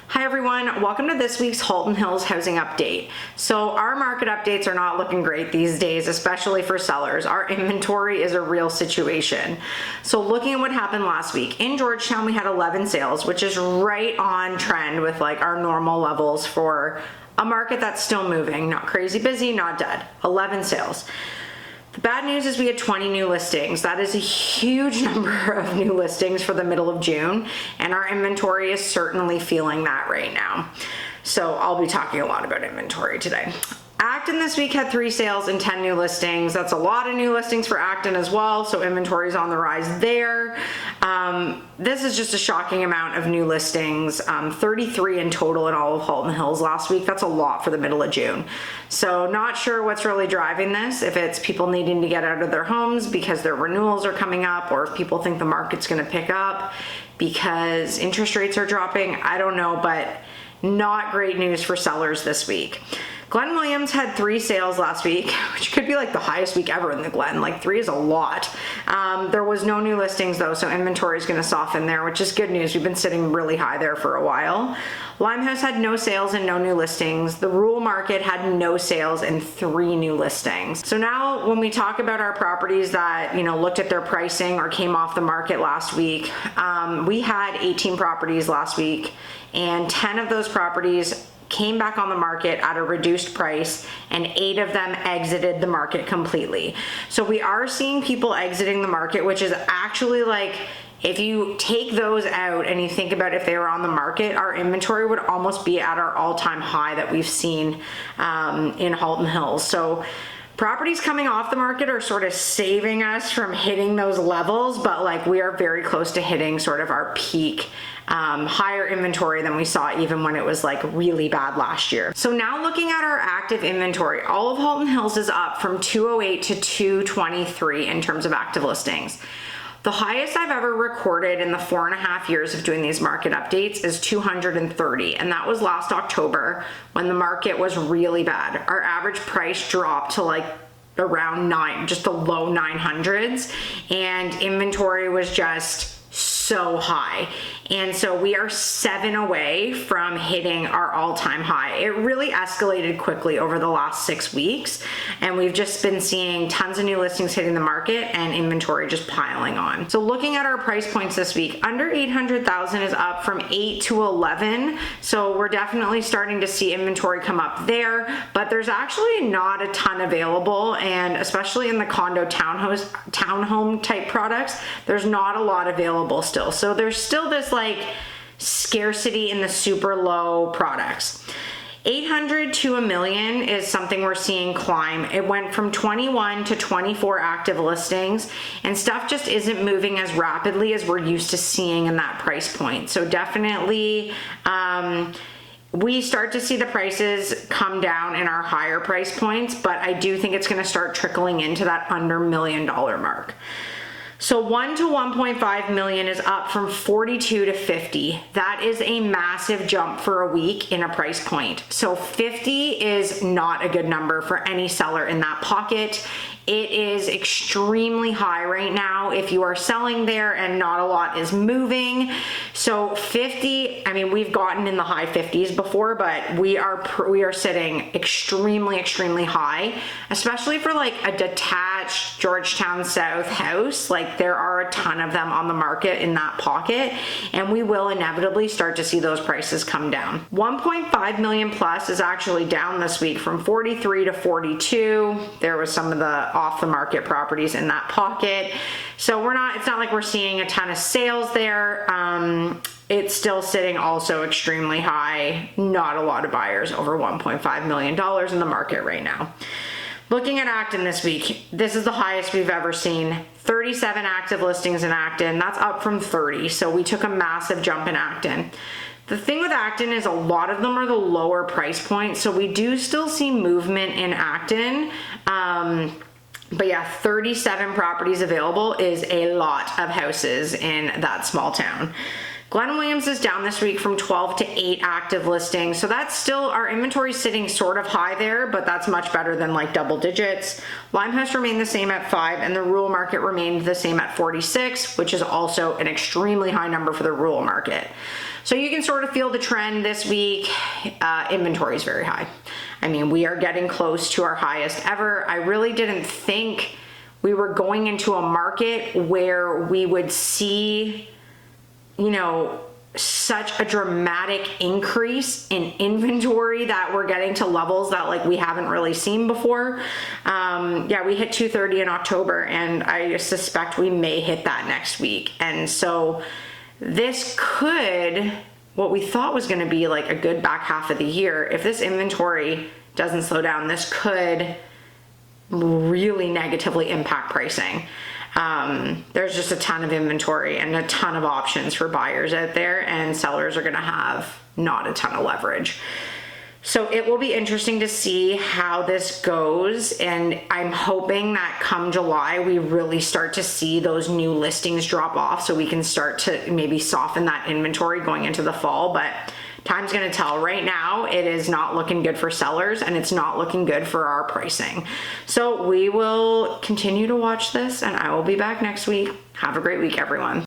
Hi everyone, welcome to this week's Halton Hills housing update. So our market updates are not looking great these days, especially for sellers. Our inventory is a real situation. So looking at what happened last week, in Georgetown we had 11 sales, which is right on trend with like our normal levels for a market that's still moving, not crazy busy, not dead. 11 sales. The bad news is we had 20 new listings. That is a huge number of new listings for the middle of June, and our inventory is certainly feeling that right now. So I'll be talking a lot about inventory today. Acton this week had 3 sales and 10 new listings. That's a lot of new listings for Acton as well, so inventory is on the rise there. This is just a shocking amount of new listings, 33 in total in all of Halton Hills last week. That's a lot for the middle of June. So not sure what's really driving this, if it's people needing to get out of their homes because their renewals are coming up, or if people think the market's gonna pick up because interest rates are dropping. I don't know, but not great news for sellers this week. Glen Williams had 3 sales last week, which could be like the highest week ever in the Glen. Like 3 is a lot. There was no new listings though, so inventory is going to soften there, which is good news. We've been sitting really high there for a while. Limehouse had no sales and no new listings. The rural market had no sales and 3 new listings. So now when we talk about our properties that, looked at their pricing or came off the market last week, we had 18 properties last week, and 10 of those properties came back on the market at a reduced price, and 8 of them exited the market completely. So we are seeing people exiting the market, which is actually like, if you take those out and you think about if they were on the market, our inventory would almost be at our all-time high that we've seen in Halton Hills. So properties coming off the market are sort of saving us from hitting those levels, but like we are very close to hitting sort of our peak higher inventory than we saw even when it was like really bad last year. So now looking at our active inventory, all of Halton Hills is up from 208 to 223 in terms of active listings. The highest I've ever recorded in the 4.5 years of doing these market updates is 230, and that was last October when the market was really bad. Our average price dropped to like around just the low 900s, and inventory was just so high. And so we are 7 away from hitting our all-time high. It really escalated quickly over the last 6 weeks, and we've just been seeing tons of new listings hitting the market and inventory just piling on. So looking at our price points this week, under 800,000 is up from 8 to 11. So we're definitely starting to see inventory come up there, but there's actually not a ton available, and especially in the condo townhome type products, there's not a lot available still. So there's still this like scarcity in the super low products. 800 to $1 million is something we're seeing climb. It went from 21 to 24 active listings, and stuff just isn't moving as rapidly as we're used to seeing in that price point. So definitely we start to see the prices come down in our higher price points, but I do think it's going to start trickling into that under $1 million mark. So 1 to 1.5 million is up from 42 to 50. That is a massive jump for a week in a price point. So 50 is not a good number for any seller in that pocket. It is extremely high right now if you are selling there and not a lot is moving. So 50, I mean, we've gotten in the high 50s before, but we are sitting extremely high, especially for like a detached Georgetown South house. Like there are a ton of them on the market in that pocket, and we will inevitably start to see those prices come down. 1.5 million plus is actually down this week from 43 to 42. There was some of the off the market properties in that pocket. So it's not like we're seeing a ton of sales there. It's still sitting also extremely high. Not a lot of buyers over $1.5 million in the market right now. Looking at Acton this week, this is the highest we've ever seen. 37 active listings in Acton. That's up from 30. So we took a massive jump in Acton. The thing with Acton is a lot of them are the lower price point. So we do still see movement in Acton. But yeah, 37 properties available is a lot of houses in that small town. Glen Williams is down this week from 12 to 8 active listings. So that's still, our inventory sitting sort of high there, but that's much better than like double digits. Limehouse remained the same at 5, and the rural market remained the same at 46, which is also an extremely high number for the rural market. So you can sort of feel the trend this week. Inventory is very high. I mean, we are getting close to our highest ever. I really didn't think we were going into a market where we would see, you know, such a dramatic increase in inventory that we're getting to levels that like we haven't really seen before. Yeah, we hit 230 in October, and I suspect we may hit that next week. And so this could, what we thought was going to be like a good back half of the year, if this inventory doesn't slow down, this could really negatively impact pricing. There's just a ton of inventory and a ton of options for buyers out there, and sellers are going to have not a ton of leverage. So it will be interesting to see how this goes, and I'm hoping that come July we really start to see those new listings drop off so we can start to maybe soften that inventory going into the fall. But time's going to tell. Right now it is not looking good for sellers, and it's not looking good for our pricing. So we will continue to watch this, and I will be back next week. Have a great week, everyone.